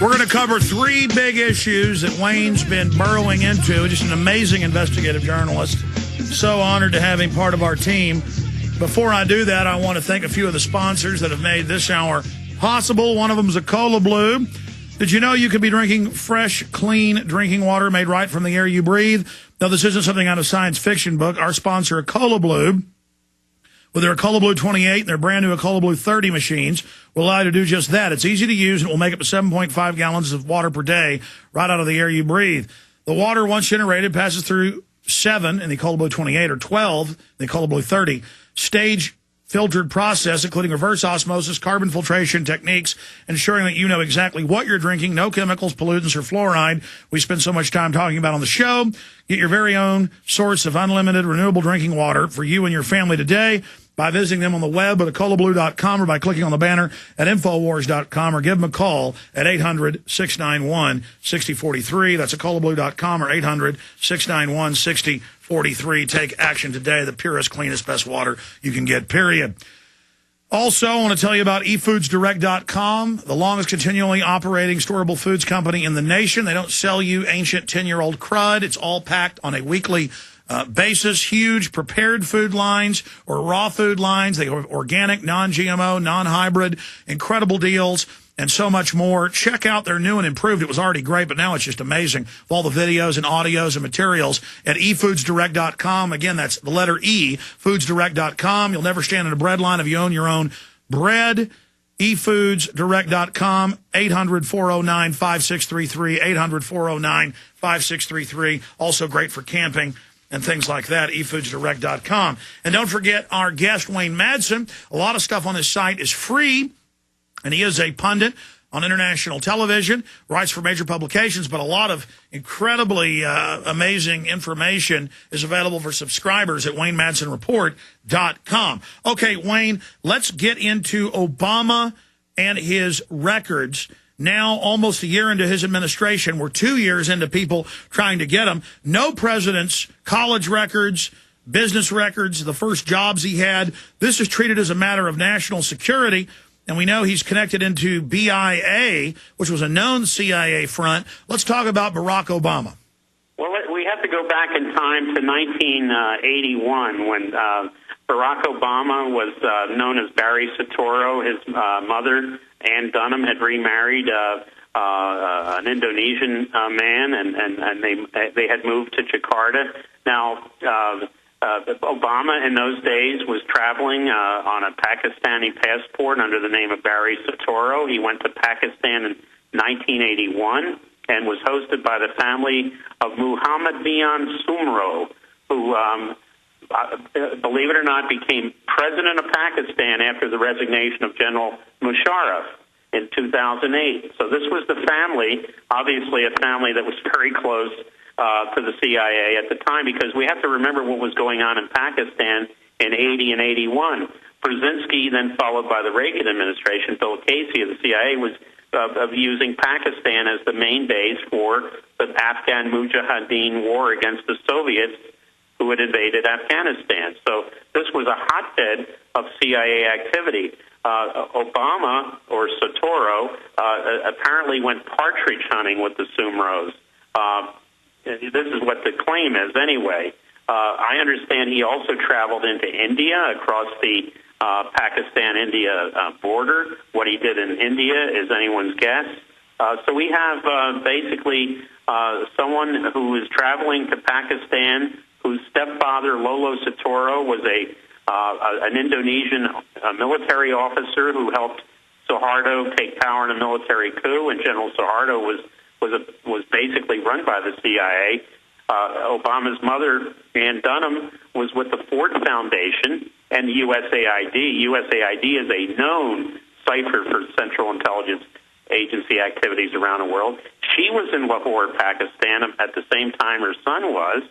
We're going to cover three big issues that Wayne's been burrowing into. Just an amazing investigative journalist. So honored to have him part of our team. Before I do that, I want to thank a few of the sponsors that have made this hour possible. One of them is a Cola Blue. Did you know you could be drinking fresh, clean drinking water made right from the air you breathe? Now, this isn't something out of a science fiction book. Our sponsor, a Cola Blue, with their Cola Blue 28 and their brand new Cola Blue 30 machines, will allow you to do just that. It's easy to use, and it will make up to 7.5 gallons of water per day right out of the air you breathe. The water, once generated, passes through 7 in the Cola Blue 28 or 12 in the Cola Blue 30 stage filtered process, including reverse osmosis, carbon filtration techniques, ensuring that you know exactly what you're drinking, no chemicals, pollutants, or fluoride we spend so much time talking about on the show. Get your very own source of unlimited renewable drinking water for you and your family today by visiting them on the web at colablue.com or by clicking on the banner at Infowars.com or give them a call at 800-691-6043. That's at colablue.com or 800-691-6043. Take action today. The purest, cleanest, best water you can get, period. Also, I want to tell you about eFoodsDirect.com, the longest continually operating storable foods company in the nation. They don't sell you ancient 10-year-old crud. It's all packed on a weekly basis, huge prepared food lines or raw food lines. They are organic, non-GMO, non-hybrid, incredible deals, and so much more. Check out their new and improved. It was already great, but now it's just amazing. With all the videos and audios and materials at eFoodsDirect.com. Again, that's the letter E, foodsdirect.com. You'll never stand in a bread line if you own your own bread. eFoodsDirect.com, 800-409-5633, 800-409-5633. Also great for camping and things like that, eFoodsDirect.com. And don't forget our guest, Wayne Madsen. A lot of stuff on his site is free, and he is a pundit on international television, writes for major publications, but a lot of incredibly amazing information is available for subscribers at WayneMadsenReport.com. Okay, Wayne, let's get into Obama and his records. Now, almost a year into his administration, we're 2 years into people trying to get him. No president's college records, business records, the first jobs he had. This is treated as a matter of national security. And we know he's connected into BIA, which was a known CIA front. Let's talk about Barack Obama. Well, we have to go back in time to 1981 when Barack Obama was known as Barry Soetoro. His mother, Ann Dunham, had remarried an Indonesian man, and they had moved to Jakarta. Now, Obama in those days was traveling on a Pakistani passport under the name of Barry Soetoro. He went to Pakistan in 1981 and was hosted by the family of Muhammad Mian Sumro, who, believe it or not, became president of Pakistan after the resignation of General Musharraf in 2008. So this was the family, obviously a family that was very close to the CIA at the time, because we have to remember what was going on in Pakistan in 80 and 81. Brzezinski, then followed by the Reagan administration, Bill Casey of the CIA, was of using Pakistan as the main base for the Afghan Mujahideen war against the Soviets who had invaded Afghanistan. So this was a hotbed of CIA activity. Obama, or Soetoro, apparently went partridge hunting with the Sumros. This is what the claim is anyway. I understand he also traveled into India, across the Pakistan-India border. What he did in India is anyone's guess. So we have basically someone who is traveling to Pakistan, whose stepfather, Lolo Soetoro, was an Indonesian military officer who helped Suharto take power in a military coup, and General Suharto was basically run by the CIA. Obama's mother, Ann Dunham, was with the Ford Foundation and the USAID. USAID is a known cipher for Central Intelligence Agency activities around the world. She was in Lahore, Pakistan, at the same time her son was.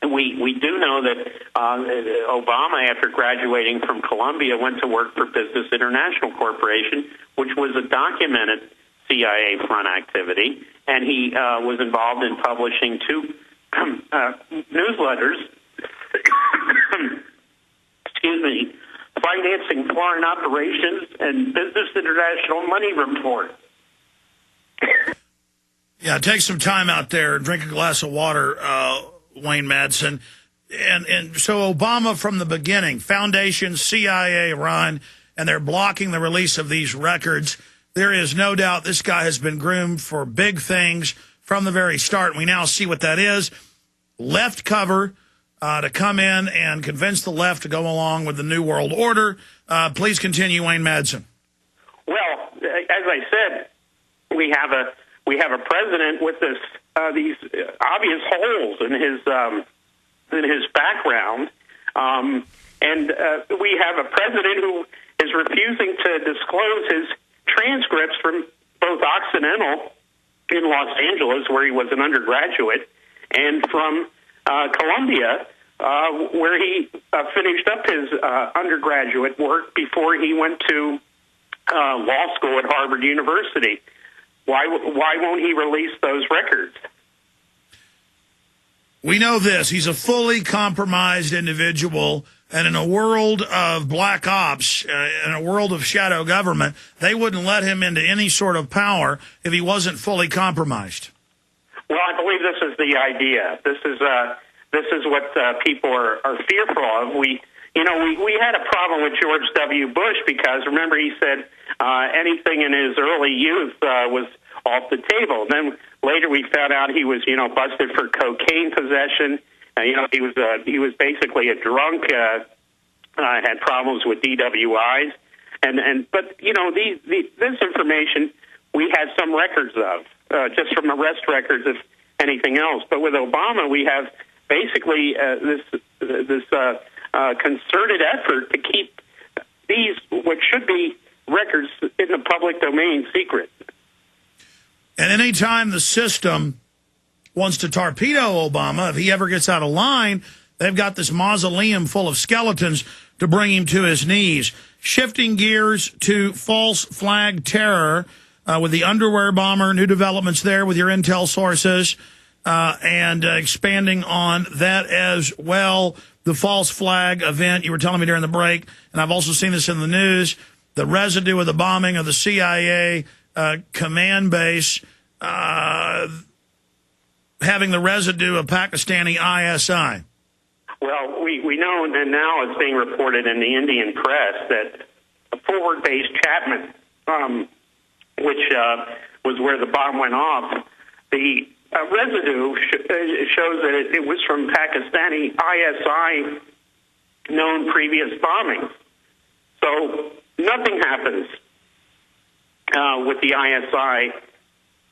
We do know that Obama, after graduating from Columbia, went to work for Business International Corporation, which was a documented CIA front activity, and he was involved in publishing two newsletters, Financing Foreign Operations and Business International Money Report. Yeah, take some time out there, drink a glass of water, Wayne Madsen. And so Obama from the beginning, Foundation, CIA run, and they're blocking the release of these records. There is no doubt this guy has been groomed for big things from the very start. And we now see what that is. Left cover to come in and convince the left to go along with the New World Order. Please continue, Wayne Madsen. Well, as I said, we have a president with these obvious holes in his background, and we have a president who is refusing to disclose his transcripts from both Occidental in Los Angeles, where he was an undergraduate, and from Columbia, where he finished up his undergraduate work before he went to law school at Harvard University. Why won't he release those records? We know this. He's a fully compromised individual, and in a world of black ops, in a world of shadow government, they wouldn't let him into any sort of power if he wasn't fully compromised. Well, I believe this is the idea. This is what people are fearful of. We had a problem with George W. Bush because, remember, he said anything in his early youth was off the table. Then later we found out he was, busted for cocaine possession. He was basically a drunk, had problems with DWIs, but this information we had some records of, just from arrest records, if anything else. But with Obama, we have basically this concerted effort to keep these, what should be records in the public domain, secret. And anytime the system wants to torpedo Obama, if he ever gets out of line, they've got this mausoleum full of skeletons to bring him to his knees. Shifting gears to false flag terror with the underwear bomber, new developments there with your intel sources, and expanding on that as well. The false flag event you were telling me during the break, and I've also seen this in the news, the residue of the bombing of the CIA command base, having the residue of Pakistani ISI. Well, we know that now it's being reported in the Indian press that a forward base Chapman, which was where the bomb went off, the residue shows that it was from Pakistani ISI known previous bombings. So nothing happens with the ISI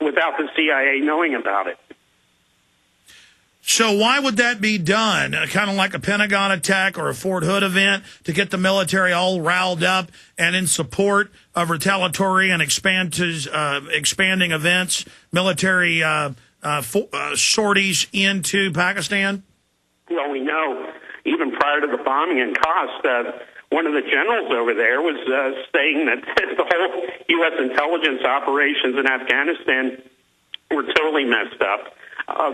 without the CIA knowing about it. So why would that be done? Kind of like a Pentagon attack or a Fort Hood event to get the military all riled up and in support of retaliatory and expanding events, military sorties into Pakistan? Well, we know even prior to the bombing in Khost, one of the generals over there was saying that the whole U.S. intelligence operations in Afghanistan were totally messed up.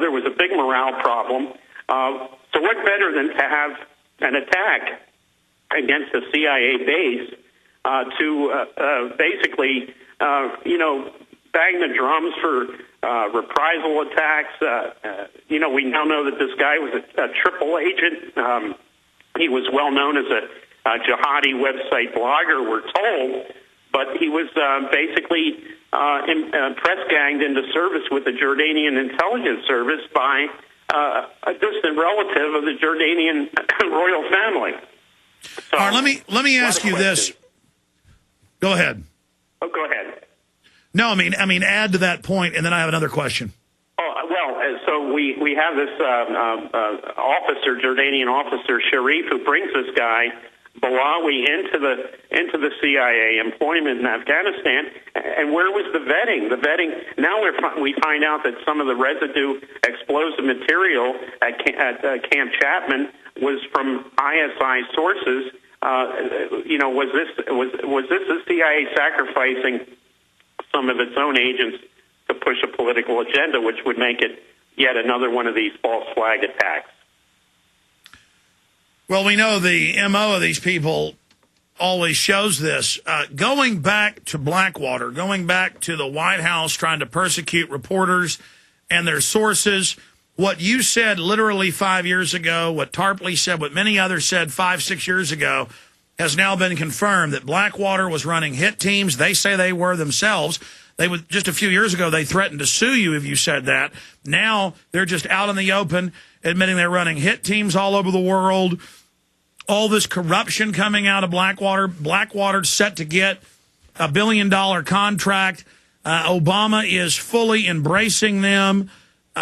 There was a big morale problem. So what better than to have an attack against a CIA base to basically, bang the drums for reprisal attacks? We now know that this guy was a triple agent. He was well known as a jihadi website blogger, we're told, but he was basically press ganged into service with the Jordanian intelligence service by a distant relative of the Jordanian royal family. So, all right, let me ask you this. Go ahead. Oh, go ahead. No, I mean, add to that point, and then I have another question. Oh, well, so we have this officer, Jordanian officer Sharif, who brings this guy Balawi into the CIA employment in Afghanistan. And where was the vetting? The vetting. Now we find out that some of the residue explosive material at Camp Chapman was from ISI sources. Was this the CIA sacrificing some of its own agents to push a political agenda, which would make it yet another one of these false flag attacks? Well, we know the MO of these people always shows this. Going back to Blackwater, going back to the White House trying to persecute reporters and their sources, what you said literally 5 years ago, what Tarpley said, what many others said 5-6 years ago, has now been confirmed that Blackwater was running hit teams. They say they were themselves. They would, just a few years ago, they threatened to sue you if you said that. Now they're just out in the open admitting they're running hit teams all over the world. All this corruption coming out of Blackwater. Blackwater's set to get a $1 billion contract. Obama is fully embracing them.